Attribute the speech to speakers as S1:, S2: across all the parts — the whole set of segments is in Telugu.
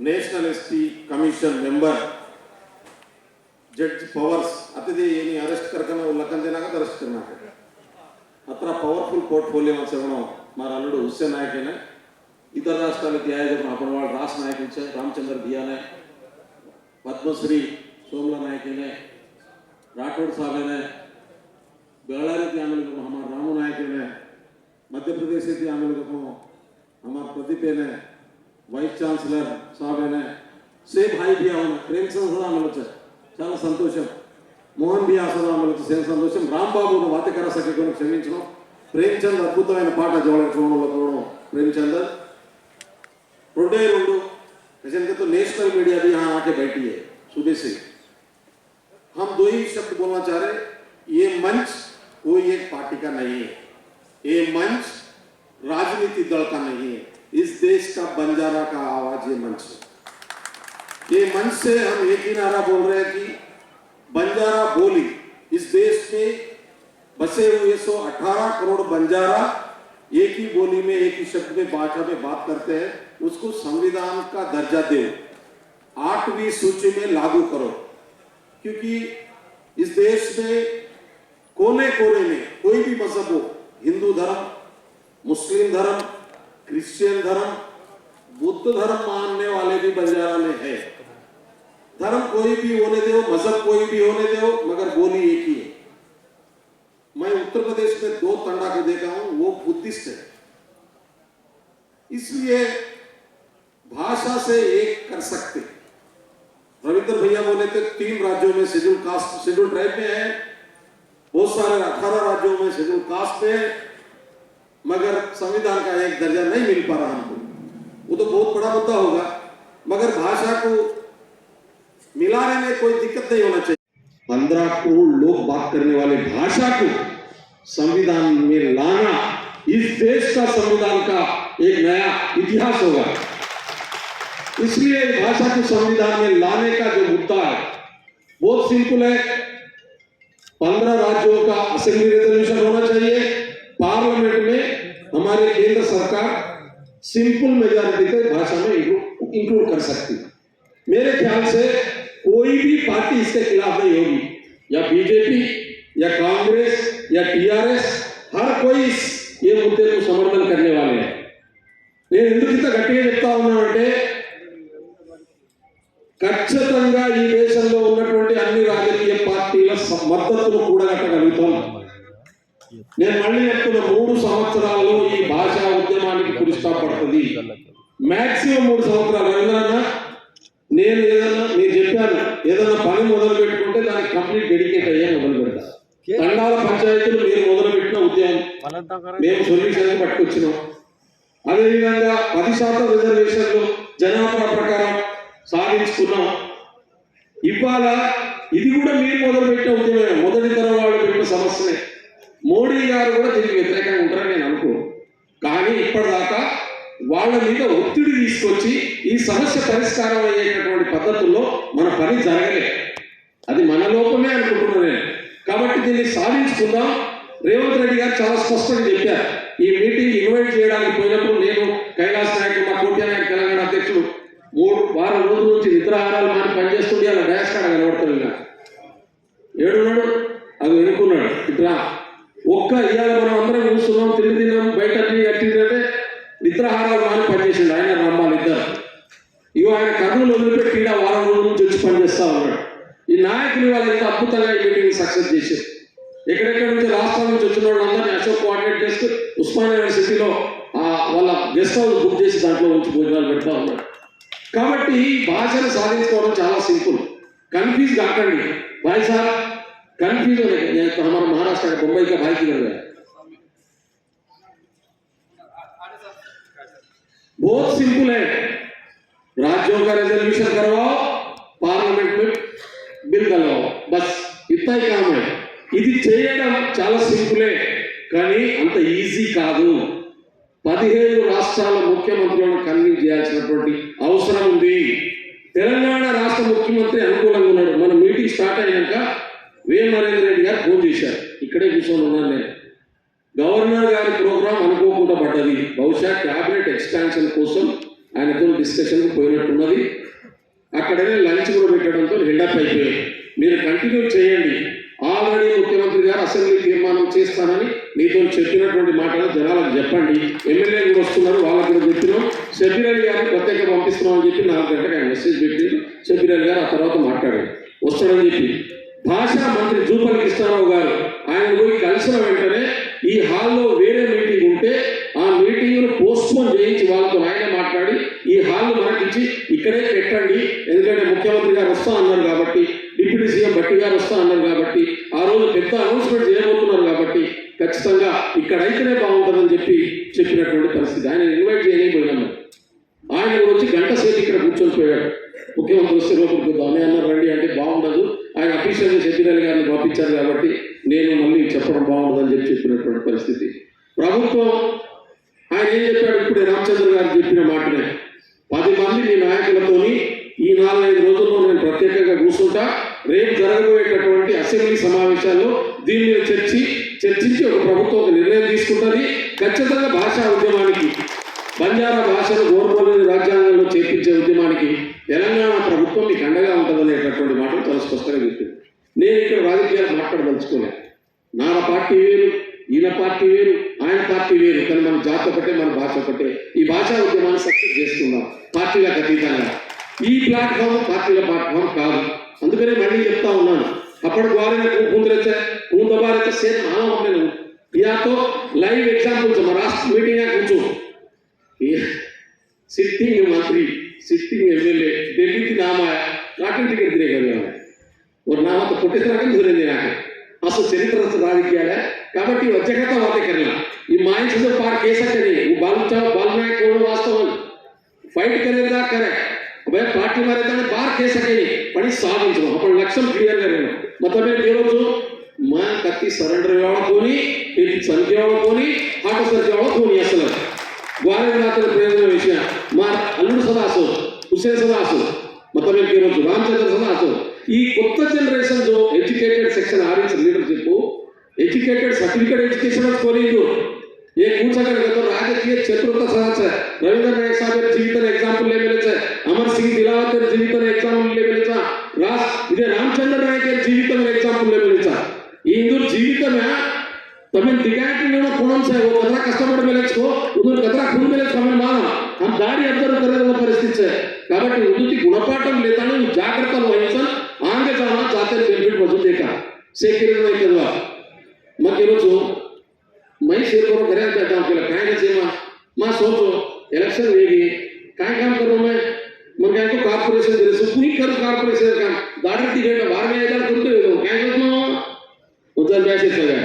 S1: नेशनल एसटी कमीशन मेंबर जज पवर्स अतिथि ये अरेस्ट करके उल्लंघन देना का अरेस्ट करना है अत्र पवर्फुल पोर्टफोलियो मार अलुड हुसैन नायक ने इतर राष्ट्राल जब अपन वाल रास नायक रामचंद्र भिया ने पद्मश्री सोमला नायक ने राठौड़ साहब ने बेलारी हमारे रामू नायक ने मध्य प्रदेश हमारे प्रदीप ने वाइस चांसलर साहब ने से भाई भी प्रेमचंद सदा చాలా సంతోషం మోహన్ బి ఆసరామల సేవ సంతోషం రాంబాబు వాతకర సఖికొని క్షమించను ప్రేమచంద్ అద్భుతమైన పాట జోడించడంలో కూడా प्रेमचंद रोडे रोड जैसे तो नेशनल मीडिया भी यहाँ आके बैठी है सुबह से हम दो ही शब्द बोलना चाह रहे ये मंच कोई एक पार्टी का नहीं है ये मंच राजनीति दल का नहीं है इस देश का बंजारा का आवाज ये मंच है ये मंच से हम एक ही नारा बोल रहे हैं कि बंजारा बोली इस देश में बसे हुए 118 करोड़ बंजारा एक ही बोली में एक ही शब्द में भाषा में बात करते हैं उसको संविधान का दर्जा दो 8वीं सूची में लागू करो क्योंकि इस देश में कोने कोने में कोई भी मजहब हो हिंदू धर्म मुस्लिम धर्म क्रिश्चियन धर्म बुद्ध धर्म मानने वाले भी बंजारा में है धर्म कोई भी होने दो मजहब कोई भी होने दो मगर बोली एक ही है मैं उत्तर प्रदेश में 2 तंडा को देखा हूं वो बुद्धिस्ट है इसलिए भाषा से एक कर सकते रविंद्र भैया बोले थे 3 राज्यों में शेड्यूल कास्ट शेड्यूल ट्राइब में है बहुत सारे 18 राज्यों में शेड्यूल कास्ट में मगर संविधान का एक दर्जा नहीं मिल पा रहा हमको वो तो बहुत बड़ा मुद्दा होगा मगर भाषा को मिलाने में कोई दिक्कत नहीं होना चाहिए 15 करोड़ लोग बात करने वाले भाषा को संविधान में लाना इस देश का संविधान का एक नया इतिहास होगा इसलिए भाषा को संविधान में लाने का जो मुद्दा है बहुत सिंपल है 15 राज्यों का असेंबली रेजोल्यूशन होना चाहिए पार्लियामेंट में हमारे केंद्र सरकार सिंपल मेजॉरिटी से भाषा में इंक्लूड कर सकती मेरे ख्याल से कोई भी पार्टी इसके खिलाफ नहीं होगी या बीजेपी या कांग्रेस या टीआरएस हर कोई ये मुद्दे को समर्थन करने वाले हैं నేను ఎందుకు ఇంత గట్టిగా చెప్తా ఉన్నానంటే ఖచ్చితంగా ఈ దేశంలో ఉన్నటువంటి అన్ని రాజకీయ పార్టీల మద్దతును కూడగట్టగలుగుతాం నేను మళ్ళీ చెప్తున్నా 3 సంవత్సరాల్లో ఈ భాషా ఉద్యమానికి పులి స్టాప్ పడుతుంది మాక్సిమం 3 సంవత్సరాలు ఏదన్నా నేను ఏదన్నా మీరు చెప్పాను ఏదన్నా పని మొదలు పెట్టుకుంటే దానికి కంప్లీట్ డెడికేట్ అయ్యే మొదలు పెడతా తండాల పంచాయతీలు మీరు మొదలు పెట్టిన ఉద్యమం మేము సొల్యూషన్ పట్టుకొచ్చినాం అదేవిధంగా 10% రిజర్వేషన్లు జనాభా ప్రకారం సాధించుకున్నాం ఇవాళ ఇది కూడా మీరు మొదలు పెట్టిన ఉద్యమమే మొదటి తరం వాళ్ళు పెట్టిన సమస్యనే మోడీ గారు కూడా దీనికి వ్యతిరేకంగా ఉంటారని నేను అనుకో కానీ ఇప్పటిదాకా వాళ్ళ మీద ఒత్తిడి తీసుకొచ్చి ఈ సమస్య పరిష్కారం అయ్యేటటువంటి పద్ధతుల్లో మన పని జరగలేదు అది మన లోపమే అనుకుంటున్నాను నేను కాబట్టి దీన్ని సాధించుకుందాం రేవంత్ రెడ్డి గారు చాలా స్పష్టంగా చెప్పారు ఈ మీటింగ్ ఇన్వైట్ చేయడానికి పోయినప్పుడు నేను కైలాస్ నాయక్ మా కోట్యా నాయక్ తెలంగాణ అధ్యక్షుడు 3 వారం రోజుల నుంచి నిద్రాహారాలు మాని పనిచేస్తుండే అలా డాష్ కార్డ్ కనబడుతుంది ఏడున్నాడు అది ఎన్నుకున్నాడు ఇట్లా ఒక్క ఇవాళ మనం అందరం కూర్చున్నాం తిన్నాం బయట కట్టిందంటే నిద్రాహారాలు మాని పనిచేసిండు ఆయన రమ్మాలి ఇద్దరు ఇవి ఆయన కర్నూలు వదిలిపెట్టి వారం రోజుల నుంచి వచ్చి పనిచేస్తా ఉన్నాడు ఈ నాయకులు వాళ్ళు ఎంత అద్భుతంగా ఈ మీటింగ్ సక్సెస్ చేశారు ఎక్కడెక్కడ నుంచి రాష్ట్రాల నుంచి వచ్చిన వాళ్ళందరినీ అశోక్ కోఆర్డినేట్ చేస్తూ ఉస్మానియా యూనివర్సిటీలో వాళ్ళ గెస్ట్ హౌస్ బుక్ చేసి దాంట్లో నుంచి భోజనాలు పెడతా ఉన్నాడు కాబట్టి ఈ భాషను సాధించుకోవడం చాలా సింపుల్ కన్ఫ్యూజ్ కాకండి భాయ్ సార్ कन्फ्यूज होने के हमारा महाराष्ट्र का मुंबई का भाई किधर गया बहुत सिंपल है राज्यों का रेजोल्यूशन करवाओ पार्लियामेंट में बिल डलवाओ बस इतना ही काम है ఇది చేయడం చాలా సింపులే కానీ అంత ఈజీ కాదు 17 రాష్ట్రాల ముఖ్యమంత్రులను కన్విన్స్ చేయాల్సినటువంటి అవసరం ఉంది తెలంగాణ రాష్ట్ర ముఖ్యమంత్రి అనుకూలంగా ఉన్నాడు మన మీటింగ్ స్టార్ట్ అయినాక वे नरेंद्र रेड्डी गाరు ఫోన్ చేశారు ఇక్కడే కూర్చొని ఉన్నాను నేను
S2: గవర్నర్ గారి ప్రోగ్రాం అనుకోకుండా పడ్డది. బహుశా క్యాబినెట్ ఎక్స్పాన్షన్ కోసం ఆయనతో డిస్కషన్ పోయినట్టున్నది. అక్కడనే లంచ్ కూడా పెట్టడంతో హెల్డప్ అయిపోయాయి. మీరు కంటిన్యూ చేయండి. ఆల్రెడీ ముఖ్యమంత్రి గారు అసెంబ్లీ తీర్మానం చేస్తానని నీతో చెప్పినటువంటి మాటలు జనాలకు చెప్పండి. ఎమ్మెల్యేలు కూడా వస్తున్నారు, వాళ్ళకి కూడా చెప్పినాం. షబ్బీర్ అలీ గారిని ప్రత్యేక పంపిస్తున్నాం అని చెప్పి 4 గంటలకు ఆయన మెసేజ్ పెట్టారు. షబ్బీర్ అలీ గారు ఆ తర్వాత మాట్లాడారు వస్తాడని చెప్పి. భాషా మంత్రి జూపల్లి కృష్ణారావు గారు ఆయన పోయి కలిసిన వెంటనే ఈ హాల్లో వేరే మీటింగ్ ఉంటే ఆ మీటింగ్ను పోస్ట్పోన్ చేయించి వాళ్ళతో ఆయనే మాట్లాడి ఈ హాల్ మనకిచ్చి ఇక్కడే పెట్టండి, ఎందుకంటే ముఖ్యమంత్రి గారు వస్తా అన్నారు కాబట్టి, డిప్యూటీ సీఎం భట్టి గారు వస్తా అన్నారు కాబట్టి, ఆ రోజు పెద్ద అనౌన్స్మెంట్ చేయబోతున్నారు కాబట్టి ఖచ్చితంగా ఇక్కడైతేనే బాగుంటుందని చెప్పినటువంటి పరిస్థితి. ఆయన ఇన్వైట్ చేయలేకపోయినాము. ఆయన కూడా వచ్చి గంట సేపు ఇక్కడ కూర్చొని పోయాడు. ముఖ్యమంత్రి వస్తే లోపలికి ఆమె అన్నారు రండి అంటే బాగుండదు, ఆయన అఫీషియల్గా షబ్బీర్ అలీ గారిని పంపించారు కాబట్టి నేను మళ్ళీ చెప్పడం బాగుండదని చెప్పినటువంటి పరిస్థితి. ప్రభుత్వం ఆయన ఏం చెప్పాడు, ఇప్పుడే రామచంద్ర గారు చెప్పిన మాటనే, 10 మంది మీ నాయకులతోని ఈ 4-5 రోజుల్లో నేను ప్రత్యేకంగా కూర్చుంటా. రేపు జరగబోయేటటువంటి అసెంబ్లీ సమావేశాల్లో దీని మీద చర్చించి ఒక ప్రభుత్వం ఒక నిర్ణయం తీసుకుంటుంది. ఖచ్చితంగా భాషా ఉద్యమానికి, బంజారా భాషను గోర్బోలేని రాజ్యాంగంలో చేర్పించే ఉద్యమానికి తెలంగాణ ప్రభుత్వం మీకు అండగా ఉంటుందనేటటువంటి మాటలు చాలా స్పష్టంగా చెప్పింది. నేను ఇక్కడ రాజకీయాలు మాట్లాడదలుచుకోలేదు. నా పార్టీ వేరు, ఈయన పార్టీ వేరు, ఆయన పార్టీ వేరు, కానీ మన జాతి ఒకటే, మన భాష ఒకటే. ఈ భాషా ఉద్యమాన్ని సక్సెస్ చేసుకుందాం పార్టీలకు అతీతంగా. ఈ ప్లాట్ఫామ్ పార్టీల ప్లాట్ఫామ్ కాదు. అందుకనే మళ్ళీ చెప్తా ఉన్నాను, అప్పటి ద్వారా దबारे सेम हाँ हमने या तो लाइव एग्जाम्पल्स महाराष्ट्र मीटिंग है कुछ सिटिंग मंत्री सिटिंग एमएलए दिल्ली की नाम आया काटन टिकट दिने और नाम तो कोटेश्वर का दूर देना है असो चरित्र राजकीय है కాబట్టి వచ్చేకత వాతే करना ये माइंड से पार कैसा करे वो बाल में कौन वास्तव फाइट करेगा करे भाई पार्टी मारे तने बाहर कैसा करे पड़ी సాధించడం అప్పుడు లక్ష్యం క్లియర్ గా నేను मतलब ఏ రోజు మా కత్తి సరెండర్ కావడతోని ఇది సంఖ్యవడతోని హాట సర్జవడతోని అసలు వారే రాత్రి ప్రయోజన విషయం మా అల్లుడు సదాసు హుసేన్ సదాసు मतलब ఏ రోజు రామచంద్ర సదాసు ఈ కొత్త జనరేషన్ जो educated section RS leadership educated certificate education खोलिंदु ये पूछकर तो राजकीय चतुर्थ सदस्य रविंद्र नायक साहब जीवित एग्जांपल ले मिले अमर सिंह दिलावत जीवित एग्जांपल ले मिले राज इधे रामचंद्र नायक जीवित एग्जांपल ले मिले इंदुर जीवित में तमिल दिगाटी में कोण से वो कतरा कष्टपड़ मिलेको उधर कतरा खून मिले तमिल माना हम दारी अब्जर्व करने परिस्थिति है కాబట్టి ఉదుతి గుణపాఠం లేదని జాగ్రత్తలు వహించాలి ఆంగే జానా చాతే బెనిఫిట్ వజు देखा सेक्रेटरी नहीं करवा मत रोज मैं शेर करो घरे बैठा हूं के काय से मां सोचो इलेक्शन लेगी काय काम करूं मैं क्या तो कॉर्पोरेशन दे सुनी कर कॉर्पोरेशन काम गाड़ी टिकट 12,000 करते हो काय करनो उधर मैसेज लगा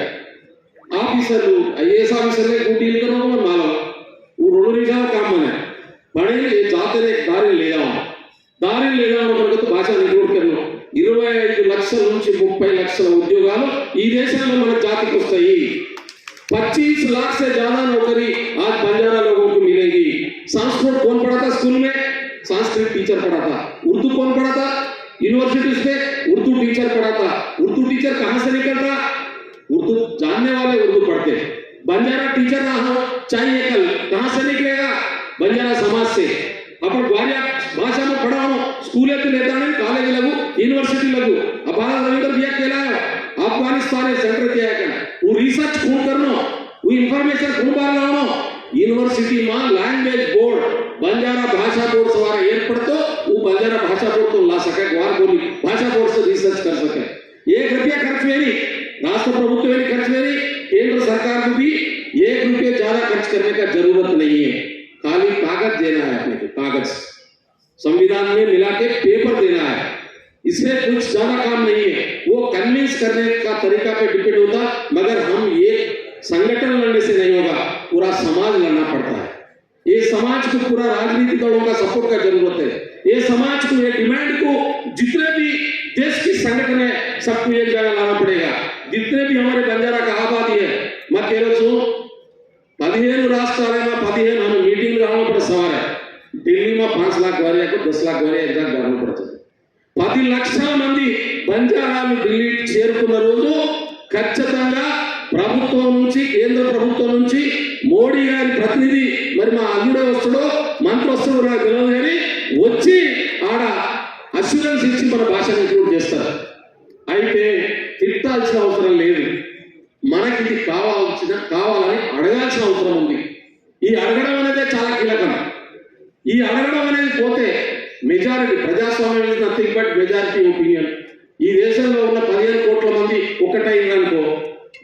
S2: ऑफिसर आईएएस ऑफिसर ने ड्यूटी करो मालो वो रोड का काम है बड़े ये जाते ने दारी ले जाओ करके तो भाषा रिक्रूट करनो 25 లక్షల నుంచి 30 లక్షల ఉద్యోగాలు ఈ దేశంలో మన జాతికి వస్తాయి 25 लाख से ज्यादा नौकरी आज बंजारा लोगों को मिलेगी संस्कृत कौन पढ़ाता स्कूल में संस्कृत टीचर पढ़ाता उर्दू कौन पढ़ाता यूनिवर्सिटीज पे उर्दू टीचर पढ़ाता उर्दू टीचर कहां से निकलता उर्दू जानने वाले उर्दू पढ़ते बंजारा टीचर रहा चाहिए कल कहां से निकलेगा बंजारा समाज से अपन ग्वालिया भाषा में पढ़ाओ स्कूल के लेता नहीं कॉलेज लगू यूनिवर्सिटी लगू अब भारत रविंद्र दिया कहलाया अफगानिस्तान सेंटर किया है वो रिसर्च खून करनो वो इंफॉर्मेशन खून बार लानो यूनिवर्सिटी में लैंग्वेज बोर्ड बंजारा भाषा बोर्ड सवार ఏర్పడతో वो बंजारा भाषा बोर्ड तो ला सके ग्वार बोली भाषा बोर्ड से रिसर्च कर सके ₹1 खर्च में नहीं राष्ट्र प्रभुत्व में खर्च में नहीं केंद्र सरकार को भी ₹1 ज्यादा खर्च करने का जरूरत नहीं है खाली कागज देना है अपने को कागज संविधान में मिला के पेपर देना है इसमें कुछ ज्यादा काम नहीं है वो कन्विंस करने का तरीका पे डिपेंड होता मगर हम ये संगठन लड़ने से नहीं होगा पूरा समाज लड़ना पड़ता है ये समाज को पूरा राजनीतिक दलों का सपोर्ट का जरूरत है ये समाज को ये डिमांड को जितने भी देश की संगठन है सबको एक जगह लाना पड़ेगा जितने भी हमारे बंजारा का आबादी है मैं कह रहा हूँ 15 రాష్ట్రాలైనా 15 हम मीटिंग రావడం పడ సవాల్ है दिल्ली में 5 लाख वाले को 10 लाख वाले एग्जाम जाना पड़ता 10 లక్షల మంది బంజారాలు ఢిల్లీ చేరుకున్న రోజు ఖచ్చితంగా ప్రభుత్వం నుంచి కేంద్ర ప్రభుత్వం నుంచి మోడీ గారి ప్రతినిధి మరి మా అల్లుడే వస్తాడో మంత్రి వస్తాడో నాకు తెలియదు కానీ వచ్చి ఆడ అష్యూరెన్స్ ఇచ్చి మన భాషను ఇంక్లూడ్ చేస్తారు. అయితే తిట్టాల్సిన అవసరం లేదు, మనకి ఇది కావాలని అడగాల్సిన అవసరం ఉంది. ఈ అడగడం అనేది చాలా కీలకం. ఈ అడగడం అనేది పోతే మెజారిటీ ప్రజాస్వామ్యం is nothing but majority opinion. ఈ దేశంలో ఉన్న 15 కోట్ల మంది ఒకటైందనుకో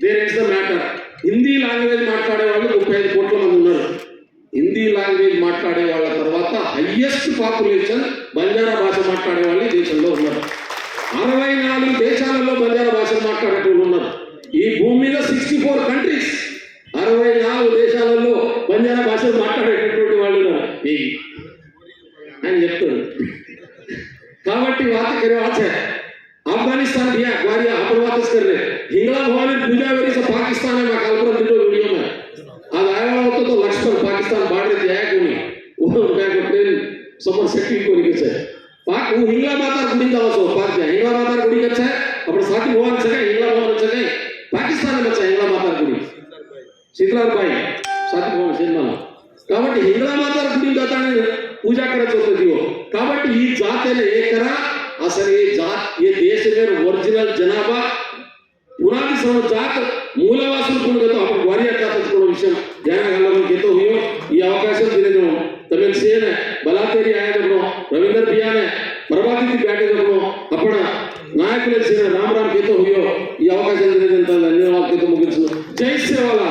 S2: there is the matter. Hindi language మాట్లాడే వాళ్ళు 35 కోట్ల మంది ఉన్నారు. హిందీ లాంగ్వేజ్ మాట్లాడే వాళ్ళ తర్వాత హైయెస్ట్ పాపులేషన్ బంజారా భాష మాట్లాడే వాళ్ళు ఈ దేశంలో ఉన్నారు. 64 దేశాలలో బంజారా భాష మాట్లాడేటోళ్ళు ఉన్నారు. ఈ భూమి మీద 64 కంట్రీస్ 64 దేశాలలో బంజారా భాష మాట్లాడేటటువంటి వాళ్ళు ఉన్నారు అని చెప్తారు. కాబట్టి बात करे बात है अफगानिस्तान दिया ग्वारिया अपन बात कर रहे हिंगला भवानी पूजा वेरी से पाकिस्तान है मैं कल पर वीडियो में आज आया होता तो लक्ष्मण पाकिस्तान बाढ़ जाया कोनी वो मैं ट्रेन समर सेटिंग को निकल से पाक वो हिंगला माता गुड़ी का सो पाक जाए हिंगला माता गुड़ी का है अपन साथी भवन से हिंगला भवन से पाकिस्तान में बचा हिंगला माता गुड़ी शीतलाल भाई साथी भवन से ना కాబట్టి హింగళ మాత గుడి దాతానే పూజ करत होते हो కాబట్టి ఈ జాతేనే ఏకరా అసలు ఈ జాత్ ये देश में ओरिजिनल जनाबा पुरानी सम जात मूलवासुल को तो अपन ग्वारिया का तो विषय ध्यान घालने के तो हुई ఈ అవకాశం दिने तमिल सेन बलातेरी आया देखो रविंद्र भैया ने प्रभाती बैठे देखो अपन नायक सेन राम राम के तो हुई ఈ అవకాశం दिने धन्यवाद के तो मुगिसु जय सेवाला